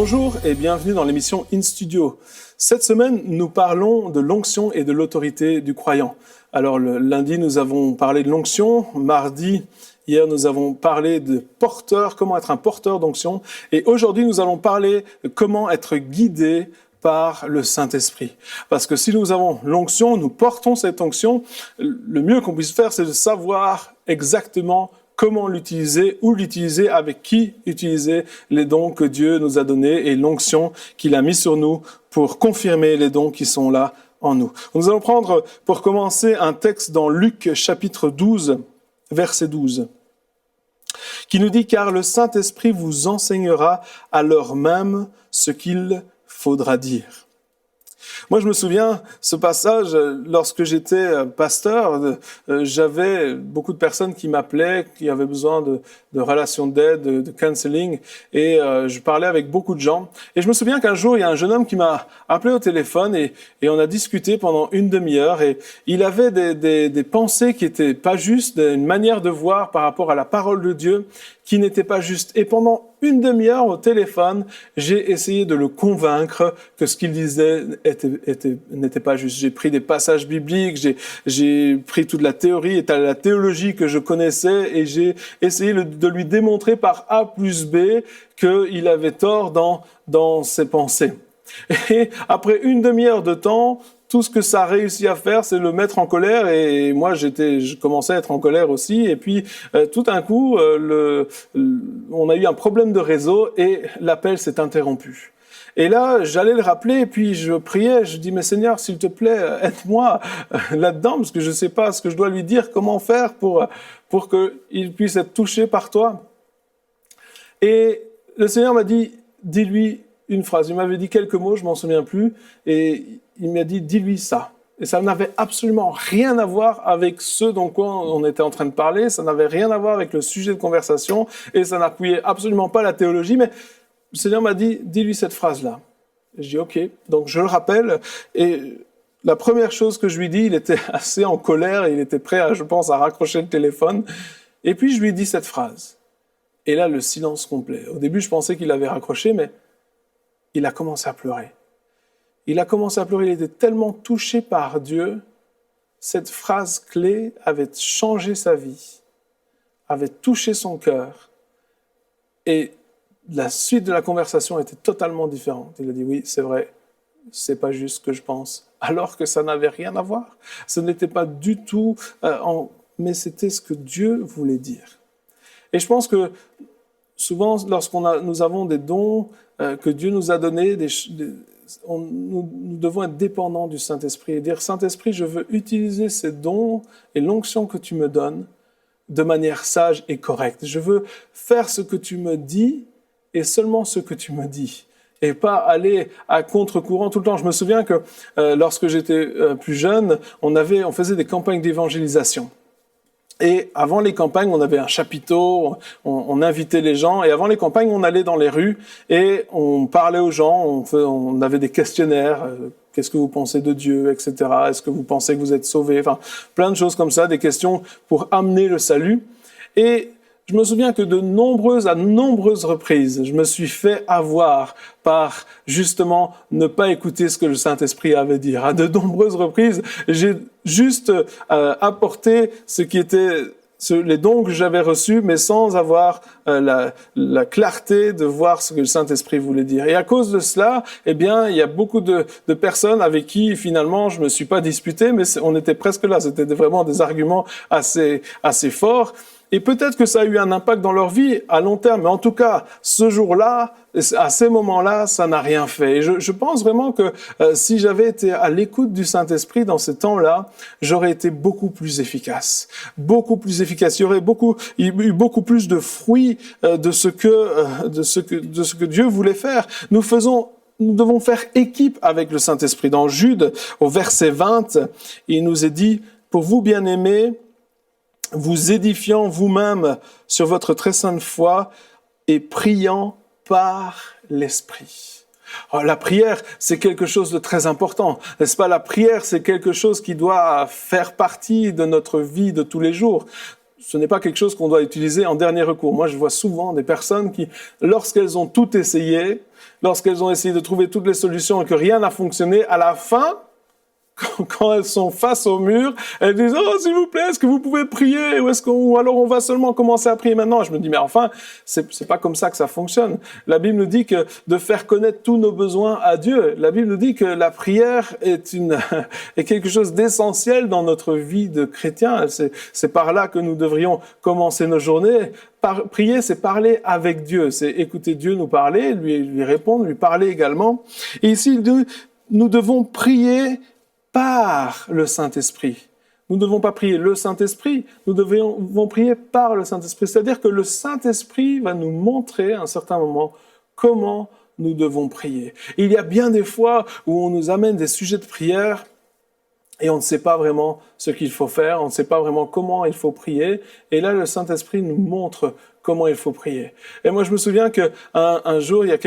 Bonjour et bienvenue dans l'émission In Studio. Cette semaine, nous parlons de l'onction et de l'autorité du croyant. Alors, le lundi, nous avons parlé de l'onction. Mardi, hier, nous avons parlé de porteur, comment être un porteur d'onction. Et aujourd'hui, nous allons parler de comment être guidé par le Saint-Esprit. Parce que si nous avons l'onction, nous portons cette onction, le mieux qu'on puisse faire, c'est de savoir exactement comment l'utiliser, où l'utiliser, avec qui utiliser les dons que Dieu nous a donnés et l'onction qu'il a mis sur nous pour confirmer les dons qui sont là en nous. Nous allons prendre pour commencer un texte dans Luc chapitre 12, verset 12, qui nous dit « Car le Saint-Esprit vous enseignera à l'heure même ce qu'il faudra dire ». Moi, je me souviens, ce passage, lorsque j'étais pasteur, j'avais beaucoup de personnes qui m'appelaient, qui avaient besoin de relations d'aide, de counseling, et je parlais avec beaucoup de gens. Et je me souviens qu'un jour, il y a un jeune homme qui m'a appelé au téléphone, et on a discuté pendant une demi-heure, et il avait des pensées qui étaient pas justes, une manière de voir par rapport à la parole de Dieu qui n'était pas juste. Et pendant une demi-heure au téléphone, j'ai essayé de le convaincre que ce qu'il disait n'était pas juste. J'ai pris des passages bibliques, j'ai pris toute la théorie et la théologie que je connaissais et j'ai essayé de lui démontrer par A plus B qu'il avait tort dans ses pensées. Et après une demi-heure de temps, tout ce que ça a réussi à faire, c'est le mettre en colère. Et moi, je commençais à être en colère aussi. Et puis, tout d'un coup, on a eu un problème de réseau et l'appel s'est interrompu. Et là, j'allais le rappeler et puis je priais. Je dis, mais Seigneur, s'il te plaît, aide-moi là-dedans parce que je ne sais pas ce que je dois lui dire, comment faire pour qu'il puisse être touché par toi. Et le Seigneur m'a dit, dis-lui une phrase. Il m'avait dit quelques mots, je m'en souviens plus, et il m'a dit, dis-lui ça. Et ça n'avait absolument rien à voir avec ce dont on était en train de parler, ça n'avait rien à voir avec le sujet de conversation, et ça n'appuyait absolument pas la théologie, mais le Seigneur m'a dit, dis-lui cette phrase-là. Et je dis, ok. Donc je le rappelle, et la première chose que je lui dis, il était assez en colère, il était prêt, je pense, à raccrocher le téléphone, et puis je lui dis cette phrase. Et là, le silence complet. Au début, je pensais qu'il avait raccroché, mais il a commencé à pleurer. Il a commencé à pleurer, il était tellement touché par Dieu. Cette phrase clé avait changé sa vie, avait touché son cœur. Et la suite de la conversation était totalement différente. Il a dit, oui, c'est vrai, c'est pas juste ce que je pense. Alors que ça n'avait rien à voir. Ce n'était pas du tout, mais c'était ce que Dieu voulait dire. Et je pense que souvent, nous avons des dons que Dieu nous a donnés, nous devons être dépendants du Saint-Esprit et dire « Saint-Esprit, je veux utiliser ces dons et l'onction que tu me donnes de manière sage et correcte. Je veux faire ce que tu me dis et seulement ce que tu me dis. » Et pas aller à contre-courant tout le temps. Je me souviens que lorsque j'étais plus jeune, on faisait des campagnes d'évangélisation. Et avant les campagnes, on avait un chapiteau, on invitait les gens. Et avant les campagnes, on allait dans les rues et on parlait aux gens. On avait des questionnaires. Qu'est-ce que vous pensez de Dieu, etc. Est-ce que vous pensez que vous êtes sauvés? Enfin, plein de choses comme ça, des questions pour amener le salut. Et je me souviens que à nombreuses reprises, je me suis fait avoir par justement ne pas écouter ce que le Saint-Esprit avait à dire. À de nombreuses reprises, j'ai juste apporté ce qui était les dons que j'avais reçus, mais sans avoir la clarté de voir ce que le Saint-Esprit voulait dire. Et à cause de cela, eh bien, il y a beaucoup de personnes avec qui finalement je me suis pas disputé, mais on était presque là. C'était vraiment des arguments assez forts. Et peut-être que ça a eu un impact dans leur vie à long terme, mais en tout cas, ce jour-là, à ces moments-là, ça n'a rien fait. Et je pense vraiment que si j'avais été à l'écoute du Saint-Esprit dans ces temps-là, j'aurais été beaucoup plus efficace. Beaucoup plus efficace. Il y aurait eu beaucoup plus de fruits de ce que Dieu voulait faire. Nous devons faire équipe avec le Saint-Esprit. Dans Jude, au verset 20, il nous est dit, pour vous, bien-aimés, vous édifiant vous-même sur votre très sainte foi et priant par l'Esprit. Alors, la prière, c'est quelque chose de très important, n'est-ce pas? La prière, c'est quelque chose qui doit faire partie de notre vie de tous les jours. ce n'est pas quelque chose qu'on doit utiliser en dernier recours. Moi, je vois souvent des personnes qui, lorsqu'elles ont tout essayé, lorsqu'elles ont essayé de trouver toutes les solutions et que rien n'a fonctionné, à la fin, quand elles sont face au mur, elles disent « Oh, s'il vous plaît, est-ce que vous pouvez prier ou alors on va seulement commencer à prier maintenant ?» Je me dis « Mais enfin, c'est pas comme ça que ça fonctionne. » La Bible nous dit que de faire connaître tous nos besoins à Dieu. La Bible nous dit que la prière est quelque chose d'essentiel dans notre vie de chrétien. C'est par là que nous devrions commencer nos journées. Prier, c'est parler avec Dieu. C'est écouter Dieu nous parler, lui répondre, lui parler également. Et ici, nous devons prier par le Saint-Esprit. Nous ne devons pas prier le Saint-Esprit, nous devons prier par le Saint-Esprit. C'est-à-dire que le Saint-Esprit va nous montrer à un certain moment comment nous devons prier. Et il y a bien des fois où on nous amène des sujets de prière et on ne sait pas vraiment ce qu'il faut faire, on ne sait pas vraiment comment il faut prier. Et là, le Saint-Esprit nous montre comment il faut prier. Et moi, je me souviens qu'un jour, il y a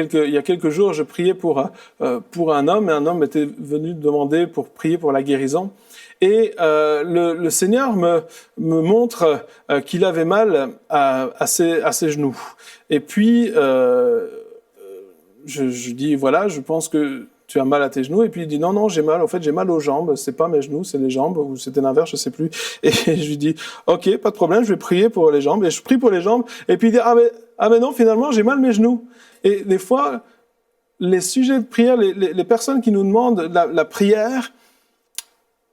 quelques jours, je priais pour un homme, et un homme était venu demander pour prier pour la guérison. Et le Seigneur me montre qu'il avait mal à ses genoux. Et puis, je dis, voilà, je pense que tu as mal à tes genoux. Et puis il dit, non, j'ai mal aux jambes. C'est pas mes genoux, c'est les jambes, ou c'était l'inverse, je sais plus. Et je lui dis, ok, pas de problème, je vais prier pour les jambes. Et je prie pour les jambes. Et puis il dit, ah mais non, finalement, j'ai mal mes genoux. Et des fois, les sujets de prière, les personnes qui nous demandent la prière,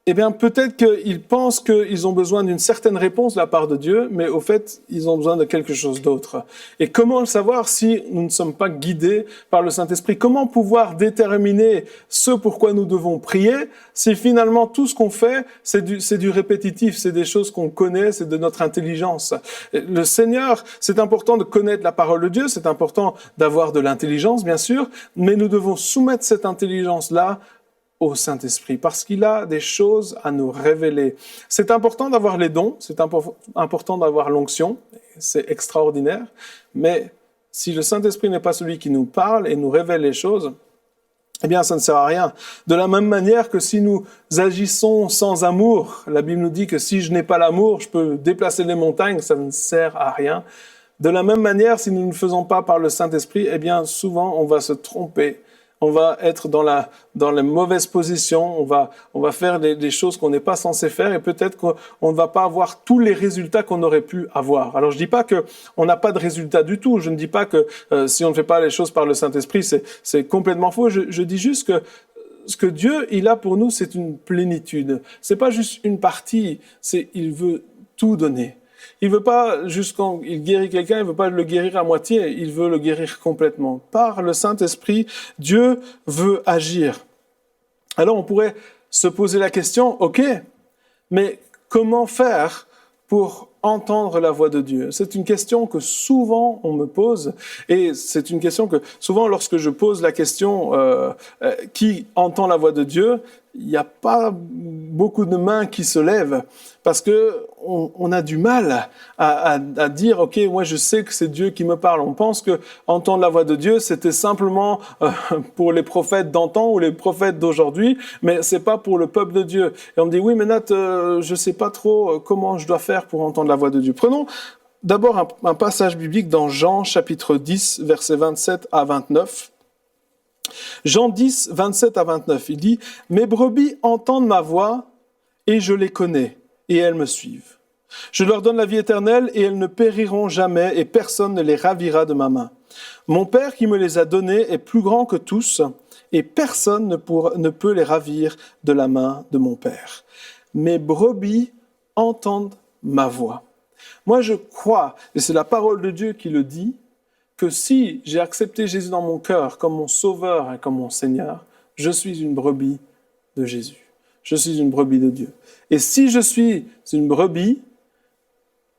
eh bien, peut-être qu'ils pensent qu'ils ont besoin d'une certaine réponse de la part de Dieu, mais au fait, ils ont besoin de quelque chose d'autre. Et comment le savoir si nous ne sommes pas guidés par le Saint-Esprit? Comment pouvoir déterminer ce pourquoi nous devons prier si finalement tout ce qu'on fait, c'est du répétitif, c'est des choses qu'on connaît, c'est de notre intelligence. Le Seigneur, c'est important de connaître la parole de Dieu, c'est important d'avoir de l'intelligence, bien sûr, mais nous devons soumettre cette intelligence-là au Saint-Esprit, parce qu'il a des choses à nous révéler. C'est important d'avoir les dons, c'est important d'avoir l'onction, c'est extraordinaire, mais si le Saint-Esprit n'est pas celui qui nous parle et nous révèle les choses, eh bien, ça ne sert à rien. De la même manière que si nous agissons sans amour, la Bible nous dit que si je n'ai pas l'amour, je peux déplacer les montagnes, ça ne sert à rien. De la même manière, si nous ne le faisons pas par le Saint-Esprit, eh bien, souvent, on va se tromper. On va être dans les mauvaises positions, on va faire des choses qu'on n'est pas censé faire et peut-être qu'on ne va pas avoir tous les résultats qu'on aurait pu avoir. Alors je dis pas qu'on n'a pas de résultats du tout, je ne dis pas que si on ne fait pas les choses par le Saint-Esprit, c'est complètement faux, je dis juste que ce que Dieu, il a pour nous, c'est une plénitude. C'est pas juste une partie, il veut tout donner. Il veut pas, juste quand il guérit quelqu'un, il veut pas le guérir à moitié, il veut le guérir complètement. Par le Saint-Esprit, Dieu veut agir. Alors on pourrait se poser la question, ok, mais comment faire pour entendre la voix de Dieu? C'est une question que souvent on me pose, et c'est une question que souvent lorsque je pose la question qui entend la voix de Dieu, il n'y a pas beaucoup de mains qui se lèvent parce que on a du mal à dire ok, moi je sais que c'est Dieu qui me parle. On pense que entendre la voix de Dieu c'était simplement pour les prophètes d'antan ou les prophètes d'aujourd'hui, mais c'est pas pour le peuple de Dieu. Et on me dit oui mais Nat, je sais pas trop comment je dois faire pour entendre la voix de Dieu. Prenons d'abord un passage biblique dans Jean chapitre 10 versets 27 à 29. Jean 10, 27 à 29, il dit « Mes brebis entendent ma voix, et je les connais, et elles me suivent. Je leur donne la vie éternelle, et elles ne périront jamais, et personne ne les ravira de ma main. Mon Père qui me les a donnés est plus grand que tous, et personne ne peut les ravir de la main de mon Père. Mes brebis entendent ma voix. » Moi je crois, et c'est la parole de Dieu qui le dit, que si j'ai accepté Jésus dans mon cœur comme mon sauveur et comme mon Seigneur, je suis une brebis de Jésus. Je suis une brebis de Dieu. Et si je suis une brebis,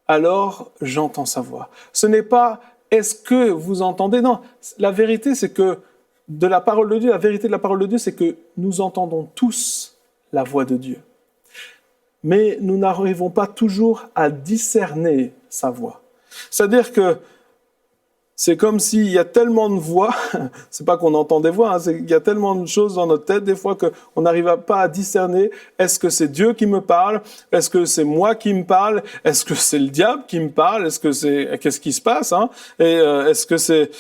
alors j'entends sa voix. Ce n'est pas « est-ce que vous entendez ?» Non, la vérité c'est que de la parole de Dieu, la vérité de la parole de Dieu c'est que nous entendons tous la voix de Dieu. Mais nous n'arrivons pas toujours à discerner sa voix. C'est-à-dire que C'est comme s'il y a tellement de voix, c'est pas qu'on entend des voix, c'est qu'il y a tellement de choses dans notre tête des fois qu'on n'arrive pas à discerner, est-ce que c'est Dieu qui me parle, est-ce que c'est moi qui me parle, est-ce que c'est le diable qui me parle, qu'est-ce qui se passe, hein, et est-ce que c'est,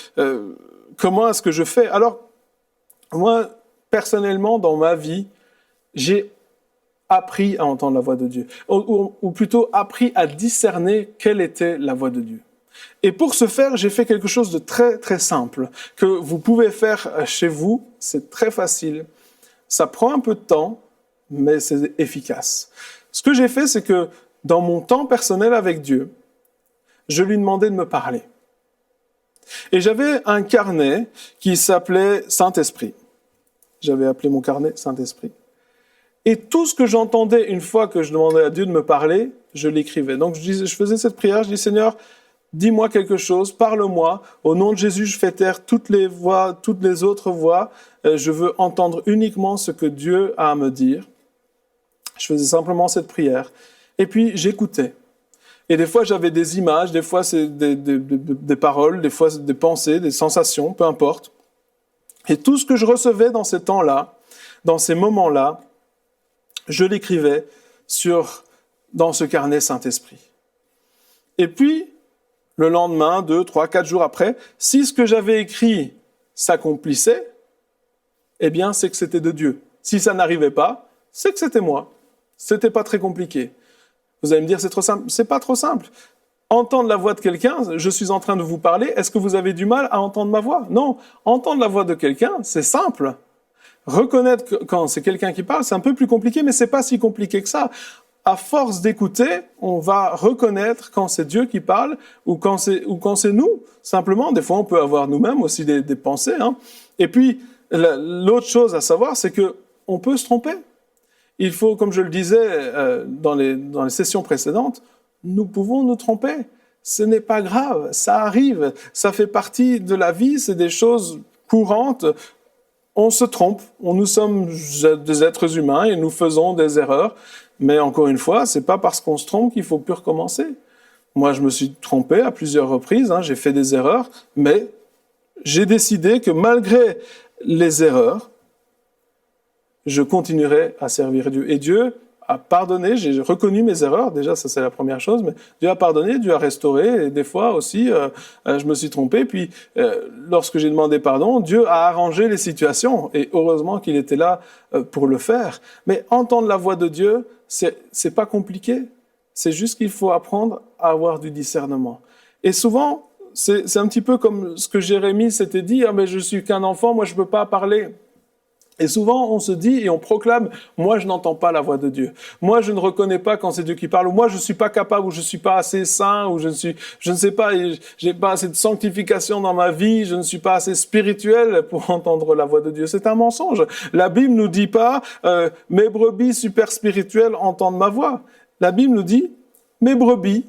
comment est-ce que je fais? Alors, moi, personnellement, dans ma vie, j'ai appris à entendre la voix de Dieu, ou plutôt appris à discerner quelle était la voix de Dieu. Et pour ce faire, j'ai fait quelque chose de très, très simple, que vous pouvez faire chez vous. C'est très facile. Ça prend un peu de temps, mais c'est efficace. Ce que j'ai fait, c'est que dans mon temps personnel avec Dieu, je lui demandais de me parler. Et j'avais un carnet qui s'appelait Saint-Esprit. J'avais appelé mon carnet Saint-Esprit. Et tout ce que j'entendais une fois que je demandais à Dieu de me parler, je l'écrivais. Donc je faisais cette prière, je dis Seigneur, dis-moi quelque chose, parle-moi. Au nom de Jésus, je fais taire toutes les voix, toutes les autres voix. Je veux entendre uniquement ce que Dieu a à me dire. Je faisais simplement cette prière. Et puis, j'écoutais. Et des fois, j'avais des images, des fois, c'est des paroles, des fois, c'est des pensées, des sensations, peu importe. Et tout ce que je recevais dans ces temps-là, dans ces moments-là, je l'écrivais dans ce carnet Saint-Esprit. Et puis, le lendemain, 2, 3, 4 jours après, si ce que j'avais écrit s'accomplissait, eh bien, c'est que c'était de Dieu. Si ça n'arrivait pas, c'est que c'était moi. C'était pas très compliqué. Vous allez me dire, c'est trop simple. C'est pas trop simple. Entendre la voix de quelqu'un, je suis en train de vous parler, est-ce que vous avez du mal à entendre ma voix? Non. Entendre la voix de quelqu'un, c'est simple. Reconnaître quand c'est quelqu'un qui parle, c'est un peu plus compliqué, mais c'est pas si compliqué que ça. À force d'écouter, on va reconnaître quand c'est Dieu qui parle ou quand c'est nous. Simplement, des fois, on peut avoir nous-mêmes aussi des pensées. Hein. Et puis, l'autre chose à savoir, c'est que on peut se tromper. Il faut, comme je le disais dans les sessions précédentes, nous pouvons nous tromper. Ce n'est pas grave, ça arrive, ça fait partie de la vie, c'est des choses courantes. On se trompe, nous sommes des êtres humains et nous faisons des erreurs. Mais encore une fois, c'est pas parce qu'on se trompe qu'il faut plus recommencer. Moi, je me suis trompé à plusieurs reprises, j'ai fait des erreurs, mais j'ai décidé que malgré les erreurs, je continuerai à servir Dieu. Et Dieu a pardonné, j'ai reconnu mes erreurs, déjà ça c'est la première chose, mais Dieu a pardonné, Dieu a restauré, et des fois aussi je me suis trompé, puis lorsque j'ai demandé pardon, Dieu a arrangé les situations, et heureusement qu'il était là pour le faire. Mais entendre la voix de Dieu, c'est pas compliqué, c'est juste qu'il faut apprendre à avoir du discernement. Et souvent, c'est un petit peu comme ce que Jérémie s'était dit, mais je suis qu'un enfant, moi je peux pas parler. Et souvent, on se dit et on proclame, moi, je n'entends pas la voix de Dieu. Moi, je ne reconnais pas quand c'est Dieu qui parle. Ou moi, je ne suis pas capable, ou je ne suis pas assez saint, ou je ne sais pas, j'ai pas assez de sanctification dans ma vie, je ne suis pas assez spirituel pour entendre la voix de Dieu. C'est un mensonge. La Bible nous dit pas, mes brebis super spirituelles entendent ma voix. La Bible nous dit, mes brebis,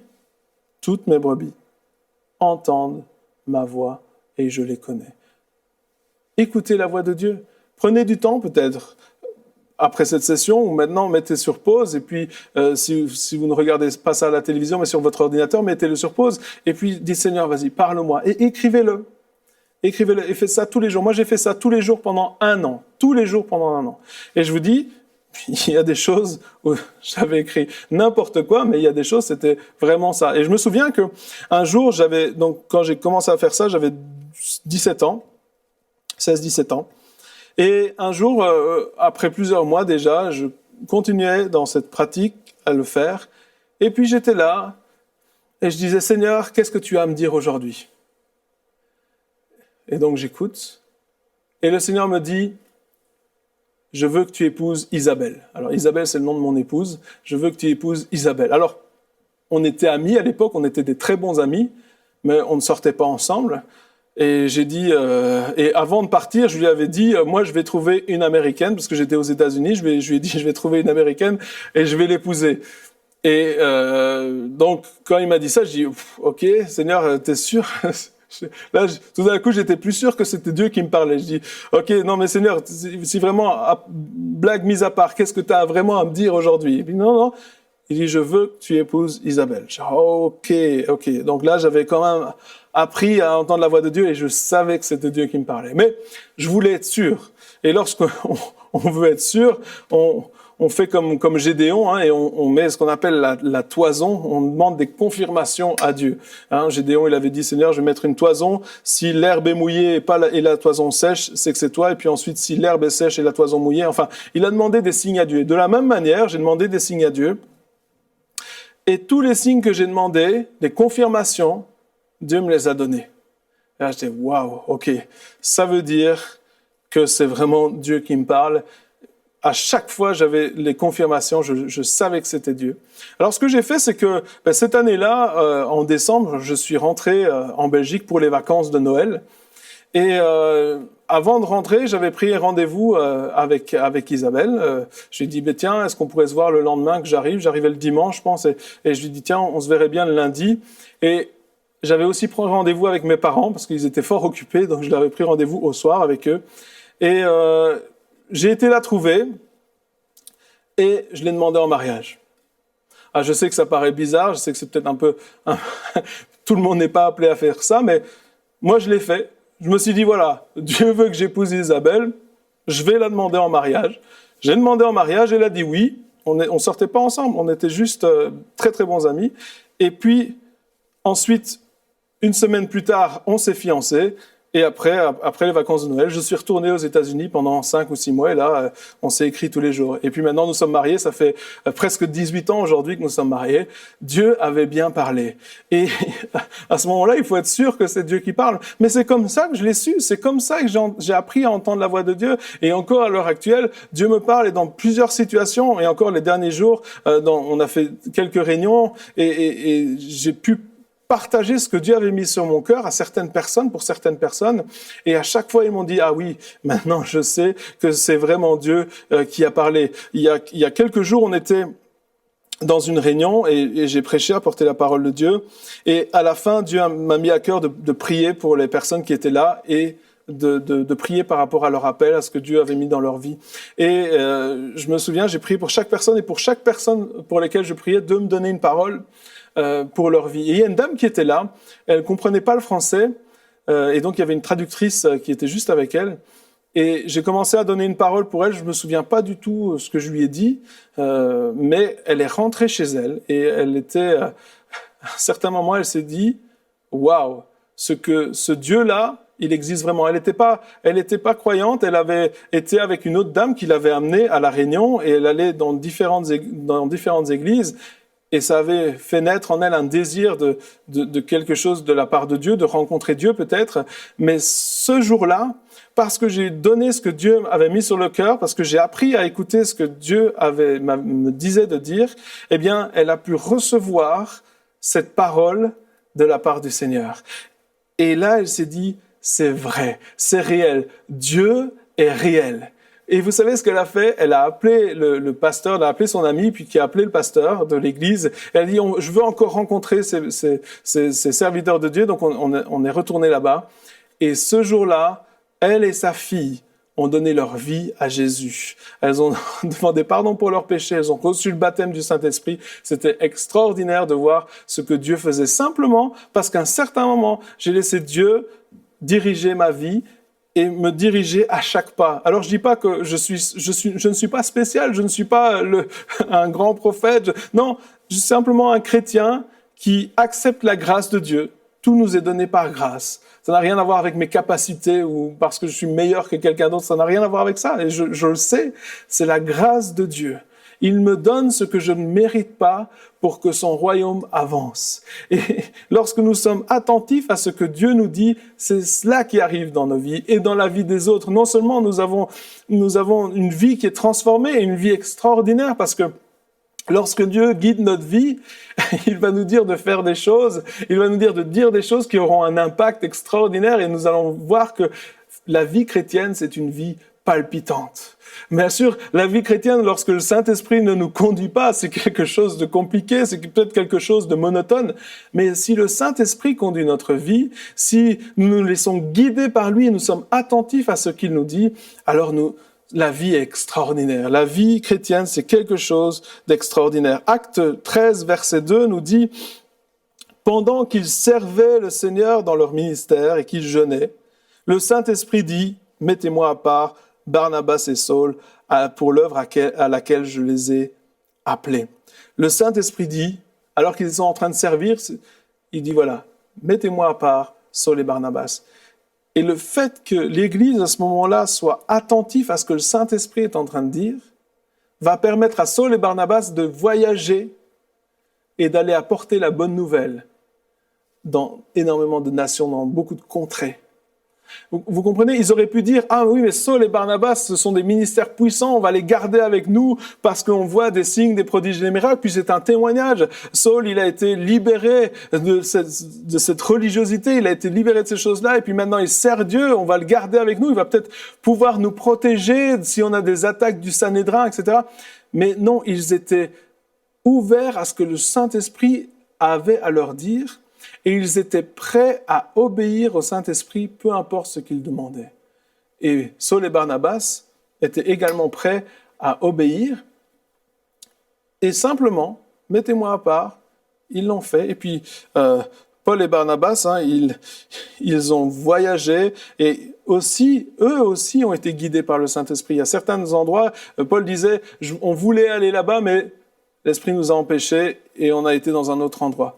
toutes mes brebis, entendent ma voix et je les connais. Écoutez la voix de Dieu. Prenez du temps peut-être après cette session ou maintenant mettez sur pause et puis si vous ne regardez pas ça à la télévision mais sur votre ordinateur, mettez-le sur pause et puis dites Seigneur vas-y parle-moi et écrivez-le et faites ça tous les jours. Moi j'ai fait ça tous les jours pendant 1 an, tous les jours pendant 1 an et je vous dis il y a des choses où j'avais écrit n'importe quoi, mais il y a des choses, c'était vraiment ça. Et je me souviens que un jour, quand j'ai commencé à faire ça, j'avais 17 ans, 16-17 ans. Et un jour, après plusieurs mois déjà, je continuais dans cette pratique à le faire. Et puis j'étais là et je disais, Seigneur, qu'est-ce que tu as à me dire aujourd'hui? Et donc j'écoute. Et le Seigneur me dit, je veux que tu épouses Isabelle. Alors Isabelle, c'est le nom de mon épouse. Je veux que tu épouses Isabelle. Alors, on était amis à l'époque, on était des très bons amis, mais on ne sortait pas ensemble. Et j'ai dit, et avant de partir, je lui avais dit, moi, je vais trouver une Américaine, parce que j'étais aux États-Unis. Je lui ai dit, je vais trouver une Américaine et je vais l'épouser. Et donc, quand il m'a dit ça, je dis, ok, Seigneur, t'es sûr? Là, tout d'un coup, j'étais plus sûr que c'était Dieu qui me parlait. Je dis, ok, non, mais Seigneur, si vraiment, blague mise à part, qu'est-ce que tu as vraiment à me dire aujourd'hui? Et puis non, Il dit, je veux que tu épouses Isabelle. Je dis, ok. Donc là, j'avais quand même appris à entendre la voix de Dieu et je savais que c'était Dieu qui me parlait. Mais je voulais être sûr. Et lorsqu'on veut être sûr, on fait comme Gédéon, hein, et on met ce qu'on appelle la toison. On demande des confirmations à Dieu. Hein, Gédéon, il avait dit, Seigneur, je vais mettre une toison. Si l'herbe est mouillée et la toison sèche, c'est que c'est toi. Et puis ensuite, si l'herbe est sèche et la toison mouillée, enfin, il a demandé des signes à Dieu. Et de la même manière, j'ai demandé des signes à Dieu. Et tous les signes que j'ai demandés, les confirmations, Dieu me les a donnés. Et là, je dis, waouh, ok. Ça veut dire que c'est vraiment Dieu qui me parle. À chaque fois, j'avais les confirmations, je savais que c'était Dieu. Alors, ce que j'ai fait, c'est que cette année-là, en décembre, je suis rentré en Belgique pour les vacances de Noël. Et avant de rentrer, j'avais pris rendez-vous avec Isabelle. Je lui ai dit, tiens, est-ce qu'on pourrait se voir le lendemain que j'arrive? J'arrivais le dimanche, je pense, et je lui ai dit, tiens, on se verrait bien le lundi. Et j'avais aussi pris rendez-vous avec mes parents, parce qu'ils étaient fort occupés, donc je leur avais pris rendez-vous au soir avec eux. Et j'ai été la trouver, et je l'ai demandé en mariage. Ah, je sais que ça paraît bizarre, je sais que c'est peut-être un peu... tout le monde n'est pas appelé à faire ça, mais moi je l'ai fait. Je me suis dit, voilà, Dieu veut que j'épouse Isabelle, je vais la demander en mariage. J'ai demandé en mariage, elle a dit oui. On sortait pas ensemble, on était juste très très bons amis. Et puis, ensuite, une semaine plus tard, on s'est fiancés. Et après les vacances de Noël, je suis retourné aux États-Unis pendant 5 ou 6 mois. Et là, on s'est écrit tous les jours. Et puis maintenant, nous sommes mariés. Ça fait presque 18 ans aujourd'hui que nous sommes mariés. Dieu avait bien parlé. Et à ce moment-là, il faut être sûr que c'est Dieu qui parle. Mais c'est comme ça que je l'ai su. C'est comme ça que j'ai appris à entendre la voix de Dieu. Et encore à l'heure actuelle, Dieu me parle. Et dans plusieurs situations, et encore les derniers jours, on a fait quelques réunions. Et j'ai pu partager ce que Dieu avait mis sur mon cœur à certaines personnes, pour certaines personnes. Et à chaque fois, ils m'ont dit, ah oui, maintenant je sais que c'est vraiment Dieu qui a parlé. Il y a quelques jours, on était dans une réunion et j'ai prêché, apporté la parole de Dieu. Et à la fin, Dieu m'a mis à cœur de prier pour les personnes qui étaient là et de prier par rapport à leur appel, à ce que Dieu avait mis dans leur vie. Et je me souviens, j'ai prié pour chaque personne et pour chaque personne pour laquelle je priais, de me donner une parole pour leur vie. Et il y a une dame qui était là, elle comprenait pas le français, et donc il y avait une traductrice qui était juste avec elle. Et j'ai commencé à donner une parole pour elle. Je me souviens pas du tout ce que je lui ai dit, mais elle est rentrée chez elle et elle était, à un certain moment, elle s'est dit, waouh, ce Dieu-là, il existe vraiment. Elle n'était pas croyante. Elle avait été avec une autre dame qui l'avait amenée à la Réunion et elle allait dans différentes églises. Et ça avait fait naître en elle un désir de quelque chose de la part de Dieu, de rencontrer Dieu peut-être. Mais ce jour-là, parce que j'ai donné ce que Dieu avait mis sur le cœur, parce que j'ai appris à écouter ce que Dieu me disait de dire, eh bien, elle a pu recevoir cette parole de la part du Seigneur. Et là, elle s'est dit, c'est vrai, c'est réel. Dieu est réel. Et vous savez ce qu'elle a fait? Elle a appelé le pasteur, elle a appelé son ami, puis qui a appelé le pasteur de l'église. Elle a dit, je veux encore rencontrer ces serviteurs de Dieu. Donc on est retourné là-bas. Et ce jour-là, elle et sa fille ont donné leur vie à Jésus. Elles ont demandé pardon pour leurs péchés, elles ont reçu le baptême du Saint-Esprit. C'était extraordinaire de voir ce que Dieu faisait simplement parce qu'à un certain moment, j'ai laissé Dieu diriger ma vie et me diriger à chaque pas. Alors je dis pas que je ne suis pas spécial, je ne suis pas un grand prophète. Non, je suis simplement un chrétien qui accepte la grâce de Dieu. Tout nous est donné par grâce. Ça n'a rien à voir avec mes capacités ou parce que je suis meilleur que quelqu'un d'autre. Ça n'a rien à voir avec ça. Et je le sais, c'est la grâce de Dieu. Il me donne ce que je ne mérite pas pour que son royaume avance. Et lorsque nous sommes attentifs à ce que Dieu nous dit, c'est cela qui arrive dans nos vies et dans la vie des autres. Non seulement nous avons une vie qui est transformée, une vie extraordinaire, parce que lorsque Dieu guide notre vie, il va nous dire de faire des choses, il va nous dire de dire des choses qui auront un impact extraordinaire et nous allons voir que la vie chrétienne, c'est une vie palpitante. Bien sûr, la vie chrétienne, lorsque le Saint-Esprit ne nous conduit pas, c'est quelque chose de compliqué, c'est peut-être quelque chose de monotone, mais si le Saint-Esprit conduit notre vie, si nous nous laissons guider par lui et nous sommes attentifs à ce qu'il nous dit, alors la vie est extraordinaire. La vie chrétienne, c'est quelque chose d'extraordinaire. Acte 13, verset 2 nous dit « Pendant qu'ils servaient le Seigneur dans leur ministère et qu'ils jeûnaient, le Saint-Esprit dit « Mettez-moi à part Barnabas et Saul pour l'œuvre à laquelle je les ai appelés. » Le Saint-Esprit dit, alors qu'ils sont en train de servir, il dit « Voilà, mettez-moi à part Saul et Barnabas. » Et le fait que l'Église, à ce moment-là, soit attentif à ce que le Saint-Esprit est en train de dire, va permettre à Saul et Barnabas de voyager et d'aller apporter la bonne nouvelle dans énormément de nations, dans beaucoup de contrées. Vous comprenez, ils auraient pu dire « Ah oui, mais Saul et Barnabas, ce sont des ministères puissants, on va les garder avec nous parce qu'on voit des signes, des prodiges et des miracles. » Puis c'est un témoignage. Saul, il a été libéré de cette religiosité, il a été libéré de ces choses-là, et puis maintenant il sert Dieu, on va le garder avec nous, il va peut-être pouvoir nous protéger si on a des attaques du Sanhédrin, etc. Mais non, ils étaient ouverts à ce que le Saint-Esprit avait à leur dire, et ils étaient prêts à obéir au Saint-Esprit, peu importe ce qu'il demandait. Et Saul et Barnabas étaient également prêts à obéir. Et simplement, mettez-moi à part, ils l'ont fait. Et puis, Paul et Barnabas, ils ont voyagé et eux aussi ont été guidés par le Saint-Esprit. À certains endroits, Paul disait, on voulait aller là-bas, mais l'Esprit nous a empêchés et on a été dans un autre endroit.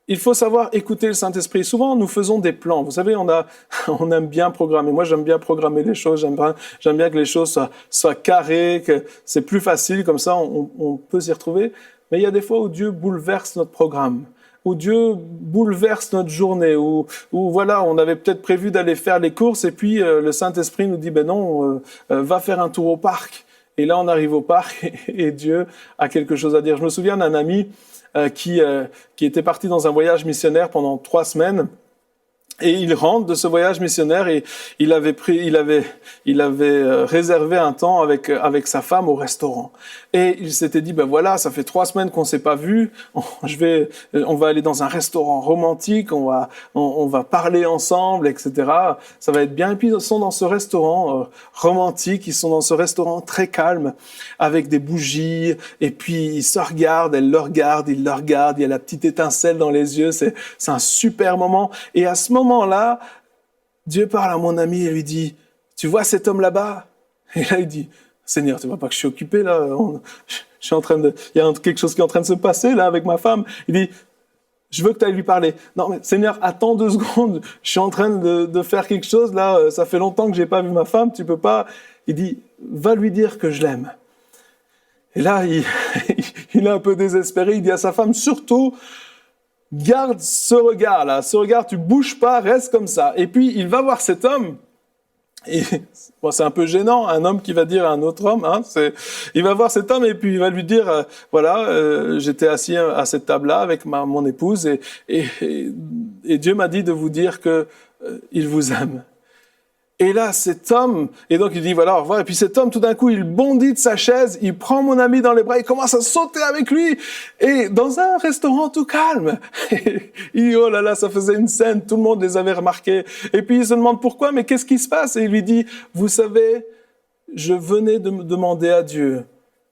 Il faut savoir écouter le Saint-Esprit. Souvent, nous faisons des plans. Vous savez, on aime bien programmer. Moi, j'aime bien programmer les choses. J'aime bien que les choses soient carrées, que c'est plus facile. Comme ça, on peut s'y retrouver. Mais il y a des fois où Dieu bouleverse notre programme, où Dieu bouleverse notre journée, où voilà, on avait peut-être prévu d'aller faire les courses et puis le Saint-Esprit nous dit, ben non, va faire un tour au parc. Et là, on arrive au parc et Dieu a quelque chose à dire. Je me souviens d'un ami qui était parti dans un voyage missionnaire pendant 3 semaines. Et il rentre de ce voyage missionnaire et il avait réservé un temps avec sa femme au restaurant. Et il s'était dit, ben voilà, ça fait 3 semaines qu'on s'est pas vus, on va aller dans un restaurant romantique, on va parler ensemble, etc. Ça va être bien. Et puis ils sont dans ce restaurant romantique, ils sont dans ce restaurant très calme, avec des bougies, et puis ils se regardent, elle le regarde, il le regarde, il y a la petite étincelle dans les yeux, c'est un super moment. Et à ce moment-là, Dieu parle à mon ami et lui dit, tu vois cet homme là-bas? Et là il dit, Seigneur, tu vois pas que je suis occupé là, il y a quelque chose qui est en train de se passer là avec ma femme. Il dit, je veux que tu ailles lui parler. Non mais Seigneur, attends 2 secondes, je suis en train de faire quelque chose là, ça fait longtemps que j'ai pas vu ma femme, tu peux pas. Il dit, va lui dire que je l'aime. Et là, il est un peu désespéré, il dit à sa femme, surtout, garde ce regard-là, tu bouges pas, reste comme ça. Et puis, il va voir cet homme, et bon, c'est un peu gênant, un homme qui va dire à un autre homme, il va voir cet homme et puis il va lui dire, voilà, j'étais assis à cette table-là avec mon épouse et Dieu m'a dit de vous dire que il vous aime. Et là, cet homme, et donc il dit voilà, au revoir. Et puis cet homme, tout d'un coup, il bondit de sa chaise, il prend mon ami dans les bras, il commence à sauter avec lui. Et dans un restaurant tout calme, il dit oh là là, ça faisait une scène, tout le monde les avait remarqués. Et puis il se demande pourquoi, mais qu'est-ce qui se passe? Et il lui dit, vous savez, je venais de me demander à Dieu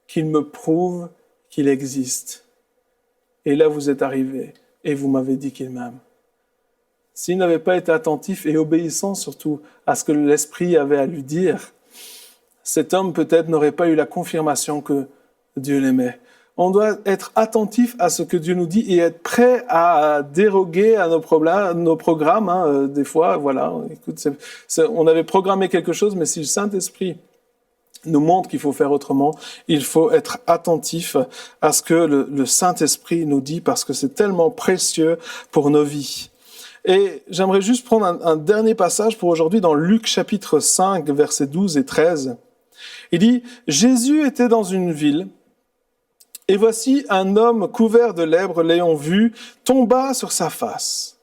qu'il me prouve qu'il existe. Et là, vous êtes arrivé et vous m'avez dit qu'il m'aime. S'il n'avait pas été attentif et obéissant surtout à ce que l'Esprit avait à lui dire, cet homme peut-être n'aurait pas eu la confirmation que Dieu l'aimait. On doit être attentif à ce que Dieu nous dit et être prêt à déroguer à nos programmes. Des fois, voilà, écoute, on avait programmé quelque chose, mais si le Saint-Esprit nous montre qu'il faut faire autrement, il faut être attentif à ce que le Saint-Esprit nous dit parce que c'est tellement précieux pour nos vies. Et j'aimerais juste prendre un dernier passage pour aujourd'hui dans Luc chapitre 5, versets 12 et 13. Il dit « Jésus était dans une ville, et voici un homme couvert de lèpre, l'ayant vu, tomba sur sa face.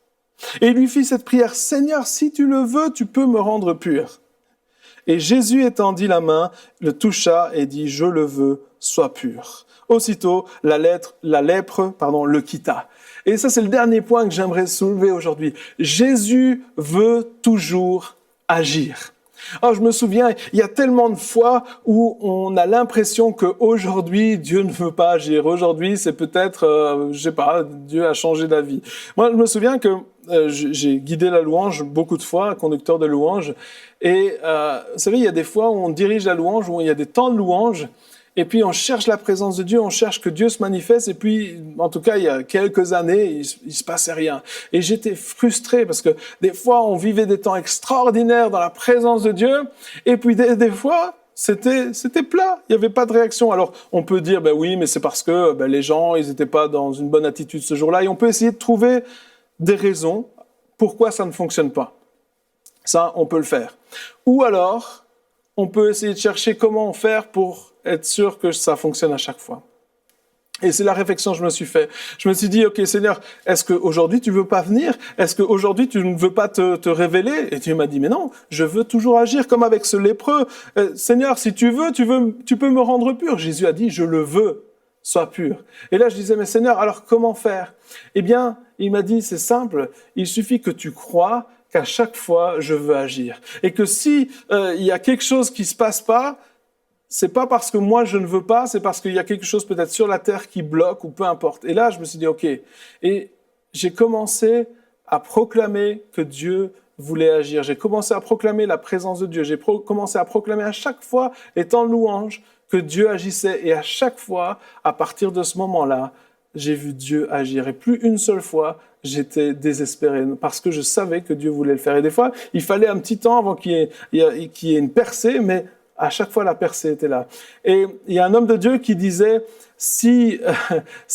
Et il lui fit cette prière, « Seigneur, si tu le veux, tu peux me rendre pur. » Et Jésus étendit la main, le toucha et dit « Je le veux, sois pur. » Aussitôt, la lèpre, le quitta. Et ça, c'est le dernier point que j'aimerais soulever aujourd'hui. Jésus veut toujours agir. Oh, je me souviens, il y a tellement de fois où on a l'impression qu'aujourd'hui, Dieu ne veut pas agir. Aujourd'hui, c'est peut-être, je sais pas, Dieu a changé d'avis. Moi, je me souviens que j'ai guidé la louange beaucoup de fois, conducteur de louange. Et vous savez, il y a des fois où on dirige la louange, où il y a des temps de louange, et puis on cherche la présence de Dieu, on cherche que Dieu se manifeste, et puis, en tout cas, il y a quelques années, il se passait rien. Et j'étais frustré, parce que des fois, on vivait des temps extraordinaires dans la présence de Dieu, et puis des fois, c'était plat, il n'y avait pas de réaction. Alors, on peut dire, ben oui, mais c'est parce que les gens, ils n'étaient pas dans une bonne attitude ce jour-là, et on peut essayer de trouver des raisons pourquoi ça ne fonctionne pas. Ça, on peut le faire. Ou alors, on peut essayer de chercher comment faire pour être sûr que ça fonctionne à chaque fois. Et c'est la réflexion que je me suis fait. Je me suis dit, OK, Seigneur, est-ce qu'aujourd'hui tu veux pas venir? Est-ce qu'aujourd'hui tu ne veux pas te révéler? Et Dieu m'a dit, mais non, je veux toujours agir comme avec ce lépreux. Seigneur, si tu veux, tu peux me rendre pur. Jésus a dit, je le veux, sois pur. Et là, je disais, mais Seigneur, alors comment faire? Eh bien, il m'a dit, c'est simple, il suffit que tu crois qu'à chaque fois, je veux agir. Et que si il y a quelque chose qui se passe pas, c'est pas parce que moi je ne veux pas, c'est parce qu'il y a quelque chose peut-être sur la terre qui bloque ou peu importe. Et là, je me suis dit, OK. Et j'ai commencé à proclamer que Dieu voulait agir. J'ai commencé à proclamer la présence de Dieu. J'ai commencé à proclamer à chaque fois les temps de louange que Dieu agissait. Et à chaque fois, à partir de ce moment-là, j'ai vu Dieu agir. Et plus une seule fois, j'étais désespéré parce que je savais que Dieu voulait le faire. Et des fois, il fallait un petit temps avant qu'il y ait une percée, mais à chaque fois, la percée était là. Et il y a un homme de Dieu qui disait, si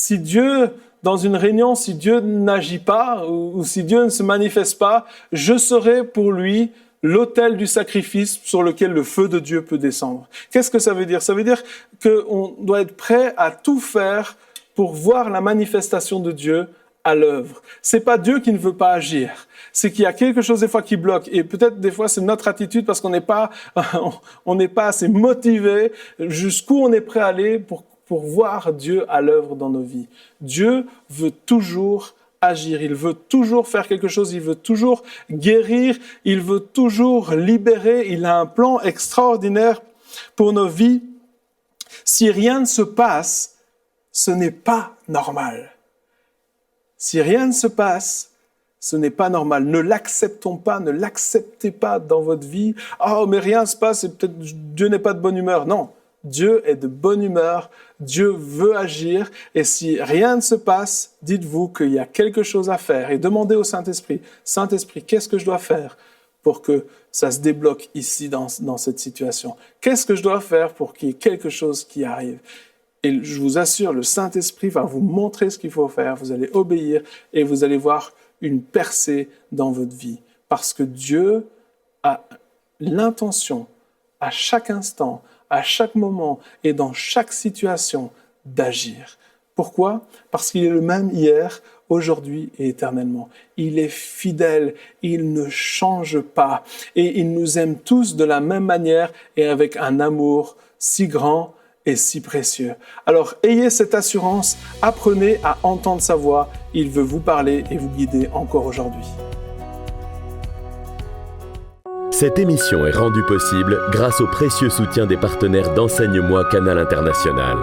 Dieu, dans une réunion, si Dieu n'agit pas ou si Dieu ne se manifeste pas, je serai pour lui l'autel du sacrifice sur lequel le feu de Dieu peut descendre. Qu'est-ce que ça veut dire? Ça veut dire qu'on doit être prêt à tout faire pour voir la manifestation de Dieu à l'œuvre. C'est pas Dieu qui ne veut pas agir. C'est qu'il y a quelque chose des fois qui bloque. Et peut-être des fois c'est notre attitude parce qu'on n'est pas assez motivé jusqu'où on est prêt à aller pour voir Dieu à l'œuvre dans nos vies. Dieu veut toujours agir. Il veut toujours faire quelque chose. Il veut toujours guérir. Il veut toujours libérer. Il a un plan extraordinaire pour nos vies. Si rien ne se passe, ce n'est pas normal. Si rien ne se passe, ce n'est pas normal. Ne l'acceptons pas, ne l'acceptez pas dans votre vie. « Oh, mais rien ne se passe, et peut-être Dieu n'est pas de bonne humeur. » Non, Dieu est de bonne humeur, Dieu veut agir, et si rien ne se passe, dites-vous qu'il y a quelque chose à faire, et demandez au Saint-Esprit, « Saint-Esprit, qu'est-ce que je dois faire pour que ça se débloque ici dans cette situation? Qu'est-ce que je dois faire pour qu'il y ait quelque chose qui arrive ?» Et je vous assure, le Saint-Esprit va vous montrer ce qu'il faut faire, vous allez obéir et vous allez voir une percée dans votre vie. Parce que Dieu a l'intention, à chaque instant, à chaque moment et dans chaque situation, d'agir. Pourquoi? Parce qu'il est le même hier, aujourd'hui et éternellement. Il est fidèle, il ne change pas et il nous aime tous de la même manière et avec un amour si grand et si précieux. Alors, ayez cette assurance, apprenez à entendre sa voix. Il veut vous parler et vous guider encore aujourd'hui. Cette émission est rendue possible grâce au précieux soutien des partenaires d'Enseigne-moi Canal International.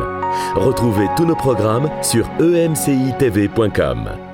Retrouvez tous nos programmes sur emcitv.com.